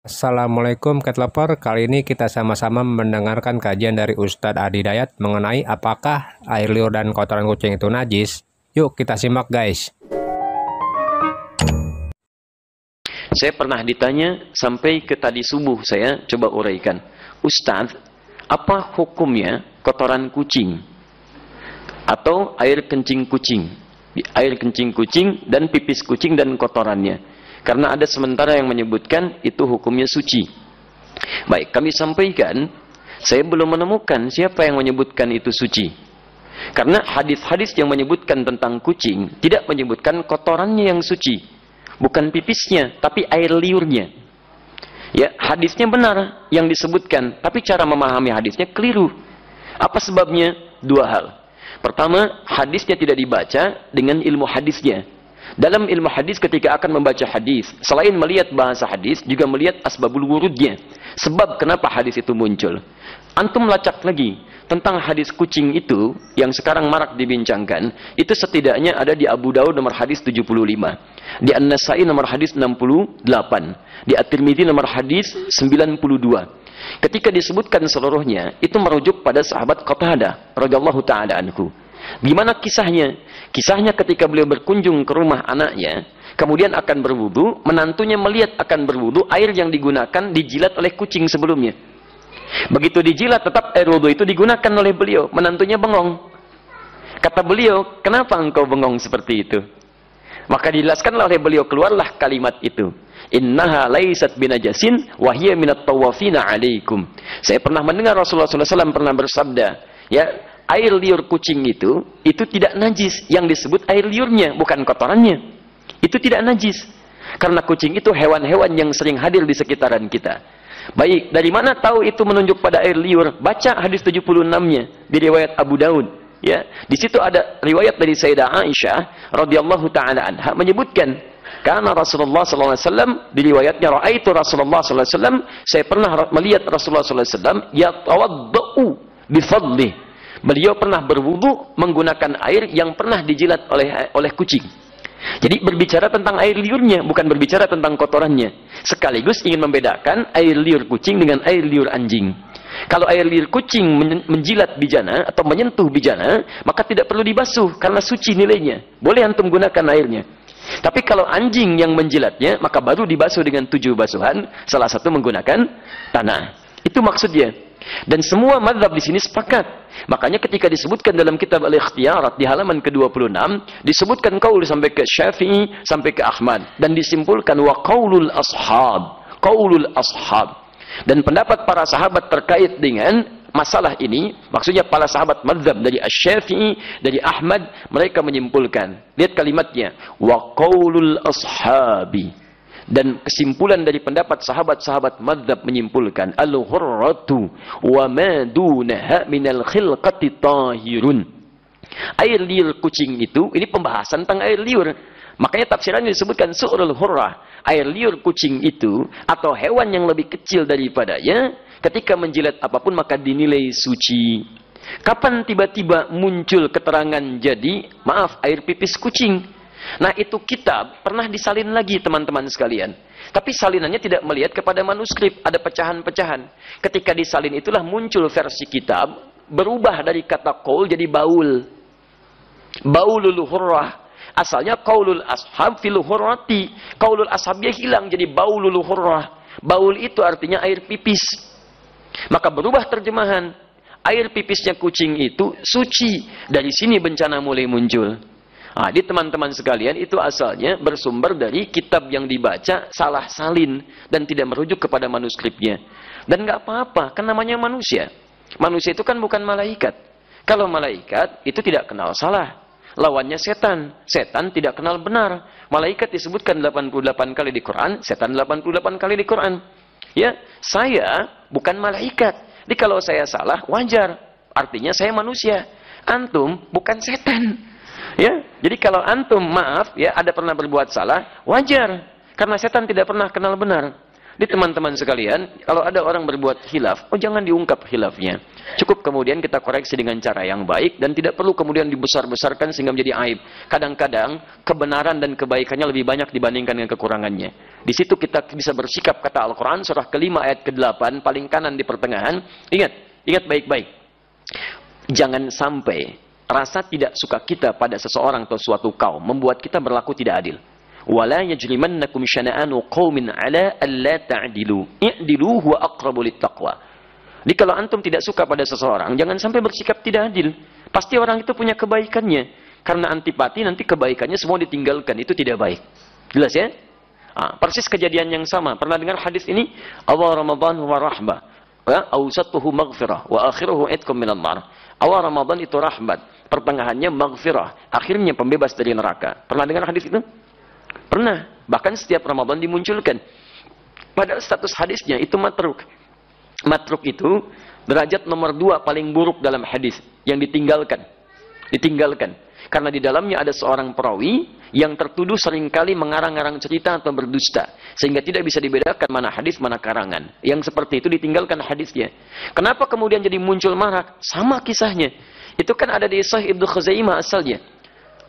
Assalamualaikum Ketlepor, kali ini kita sama-sama mendengarkan kajian dari Ustadz Adi Dayat mengenai apakah air liur dan kotoran kucing itu najis. Yuk kita simak guys. Saya pernah ditanya sampai ke tadi subuh, saya coba uraikan. Ustadz, apa hukumnya kotoran kucing? Atau air kencing kucing? Air kencing kucing dan pipis kucing dan kotorannya. Karena ada sementara yang menyebutkan itu hukumnya suci. Baik, kami sampaikan, saya belum menemukan siapa yang menyebutkan itu suci. Karena hadis-hadis yang menyebutkan tentang kucing tidak menyebutkan kotorannya yang suci. Bukan pipisnya, tapi air liurnya. Ya, hadisnya benar yang disebutkan, tapi cara memahami hadisnya keliru. Apa sebabnya? Dua hal. Pertama, hadisnya tidak dibaca dengan ilmu hadisnya. Dalam ilmu hadis ketika akan membaca hadis, selain melihat bahasa hadis, juga melihat asbabul wurudnya. Sebab kenapa hadis itu muncul. Antum lacak lagi tentang hadis kucing itu yang sekarang marak dibincangkan, itu setidaknya ada di Abu Daud nomor hadis 75, di An-Nasai nomor hadis 68, di At-Tirmidzi nomor hadis 92. Ketika disebutkan seluruhnya, itu merujuk pada sahabat Qatadah radhiyallahu taala anhu. Gimana kisahnya? Kisahnya ketika beliau berkunjung ke rumah anaknya, kemudian akan berwudu, menantunya melihat akan berwudu, air yang digunakan dijilat oleh kucing sebelumnya. Begitu dijilat, tetap air wudu itu digunakan oleh beliau. Menantunya bengong. Kata beliau, kenapa engkau bengong seperti itu? Maka dijelaskanlah oleh beliau, keluarlah kalimat itu. Innaha laisat binajasin wa hiya minat tawafina alaikum. Saya pernah mendengar Rasulullah SAW pernah bersabda, ya, air liur kucing itu tidak najis. Yang disebut air liurnya, bukan kotorannya. Itu tidak najis. Karena kucing itu hewan-hewan yang sering hadir di sekitaran kita. Baik, dari mana tahu itu menunjuk pada air liur? Baca hadis 76-nya di riwayat Abu Daud. Ya, di situ ada riwayat dari Sayyidah Aisyah radhiyallahu taala anha menyebutkan, karena Rasulullah sallallahu alaihi wasallam di riwayatnya raaitu Rasulullah sallallahu alaihi wasallam, saya pernah melihat Rasulullah sallallahu alaihi wasallam yatawaddau bi fadli. Beliau pernah berwudu menggunakan air yang pernah dijilat oleh kucing. Jadi berbicara tentang air liurnya, bukan berbicara tentang kotorannya. Sekaligus ingin membedakan air liur kucing dengan air liur anjing. Kalau air liur kucing menjilat bijana atau menyentuh bijana, maka tidak perlu dibasuh karena suci nilainya. Boleh antum gunakan airnya. Tapi kalau anjing yang menjilatnya, maka baru dibasuh dengan 7 basuhan, salah satu menggunakan tanah. Itu maksudnya. Dan semua mazhab di sini sepakat. Makanya ketika disebutkan dalam kitab Al-Ikhtiyarat di halaman ke-26, disebutkan qaul sampai ke Syafi'i, sampai ke Ahmad, dan disimpulkan wa qaulul ashab, qaulul ashab. Dan pendapat para sahabat terkait dengan masalah ini, maksudnya para sahabat mazhab dari Asy-Syafi'i, dari Ahmad, mereka menyimpulkan. Lihat kalimatnya, wa qaulul ashabi. Dan kesimpulan dari pendapat sahabat-sahabat mazhab menyimpulkan al-hurratu wa ma dunaha minal khilqati tahirun. Air liur kucing itu, ini pembahasan tentang air liur. Makanya tafsirannya disebutkan su'rul hurrah. Air liur kucing itu atau hewan yang lebih kecil daripadanya, ketika menjilat apapun maka dinilai suci. Kapan tiba-tiba muncul keterangan jadi, maaf, air pipis kucing? Nah, itu kitab pernah disalin lagi teman-teman sekalian. Tapi salinannya tidak melihat kepada manuskrip, ada pecahan-pecahan. Ketika disalin itulah muncul versi kitab, berubah dari kata qaul jadi baul. Baulul hurrah. Asalnya qaulul ashab fil hurrati. Qaulul ashabnya hilang jadi baulul hurrah. Baul itu artinya air pipis. Maka berubah terjemahan. Air pipisnya kucing itu suci. Dari sini bencana mulai muncul. Nah, di teman-teman sekalian itu asalnya bersumber dari kitab yang dibaca salah salin dan tidak merujuk kepada manuskripnya. Dan nggak apa-apa, kan namanya manusia. Manusia itu kan bukan malaikat. Kalau malaikat itu tidak kenal salah. Lawannya setan. Setan tidak kenal benar. Malaikat disebutkan 88 kali di Quran, setan 88 kali di Quran. Ya, saya bukan malaikat. Jadi kalau saya salah wajar. Artinya saya manusia. Antum bukan setan. Ya, jadi kalau antum maaf ya ada pernah berbuat salah, wajar karena setan tidak pernah kenal benar. Di teman-teman sekalian, kalau ada orang berbuat khilaf, oh jangan diungkap khilafnya. Cukup kemudian kita koreksi dengan cara yang baik dan tidak perlu kemudian dibesar-besarkan sehingga menjadi aib. Kadang-kadang kebenaran dan kebaikannya lebih banyak dibandingkan dengan kekurangannya. Di situ kita bisa bersikap, kata Al-Quran surah ke-5 ayat ke-8 paling kanan di pertengahan. Ingat baik-baik. Jangan sampai rasa tidak suka kita pada seseorang atau suatu kaum membuat kita berlaku tidak adil. Wala yajrimannakum syana'anu qaumin ala alla ta'dilu. I'dilu huwa aqrabu littaqwa. Jadi kalau antum tidak suka pada seseorang, jangan sampai bersikap tidak adil. Pasti orang itu punya kebaikannya. Karena antipati nanti kebaikannya semua ditinggalkan. Itu tidak baik. Jelas ya? Persis kejadian yang sama. Pernah dengar hadis ini? Awal Ramadan wa rahmah. Awsatuhu maghfirah. Wa akhiruhu itkum minan nar. Awal Ramadan itu rahmat. Pertengahannya maghfirah. Akhirnya pembebas dari neraka. Pernah dengar hadis itu? Pernah. Bahkan setiap Ramadan dimunculkan. Padahal status hadisnya itu matruk. Matruk itu derajat nomor 2 paling buruk dalam hadis yang ditinggalkan. Karena di dalamnya ada seorang perawi yang tertuduh seringkali mengarang-arang cerita atau berdusta. Sehingga tidak bisa dibedakan mana hadis, mana karangan. Yang seperti itu ditinggalkan hadisnya. Kenapa kemudian jadi muncul marak? Sama kisahnya. Itu kan ada di Sahih Ibnu Khuzaimah asalnya.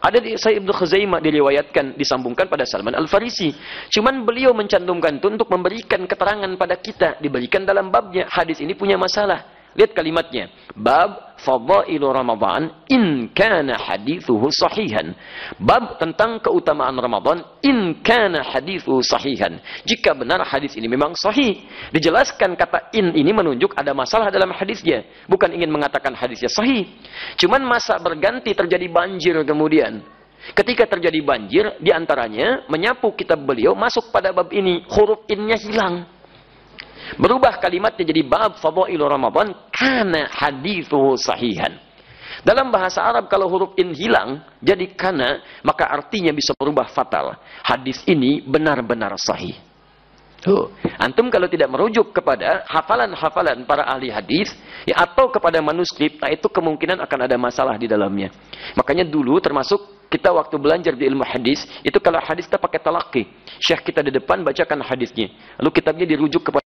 Ada di Sahih Ibnu Khuzaimah diriwayatkan, disambungkan pada Salman Al-Farisi. Cuman beliau mencantumkan itu untuk memberikan keterangan pada kita. Diberikan dalam babnya. Hadis ini punya masalah. Lihat kalimatnya. Bab fadailu Ramadan in kana hadithuhu sahihan. Bab tentang keutamaan Ramadan in kana hadithuhu sahihan. Jika benar hadis ini memang sahih. Dijelaskan kata in ini menunjuk ada masalah dalam hadisnya. Bukan ingin mengatakan hadisnya sahih. Cuman masa berganti terjadi banjir kemudian. Ketika terjadi banjir, diantaranya menyapu kitab beliau masuk pada bab ini. Huruf innya hilang. Berubah kalimatnya jadi bab fadailu Ramadan kana hadithuhu sahihan. Dalam bahasa Arab kalau huruf in hilang jadi kana, maka artinya bisa berubah fatal. Hadis ini benar-benar sahih. Antum kalau tidak merujuk kepada hafalan-hafalan para ahli hadis ya, atau kepada manuskrip, nah itu kemungkinan akan ada masalah di dalamnya. Makanya dulu termasuk kita waktu belajar di ilmu hadis, itu kalau hadis kita pakai talaqi. Syekh kita di depan bacakan hadisnya. Lalu kitabnya dirujuk kepada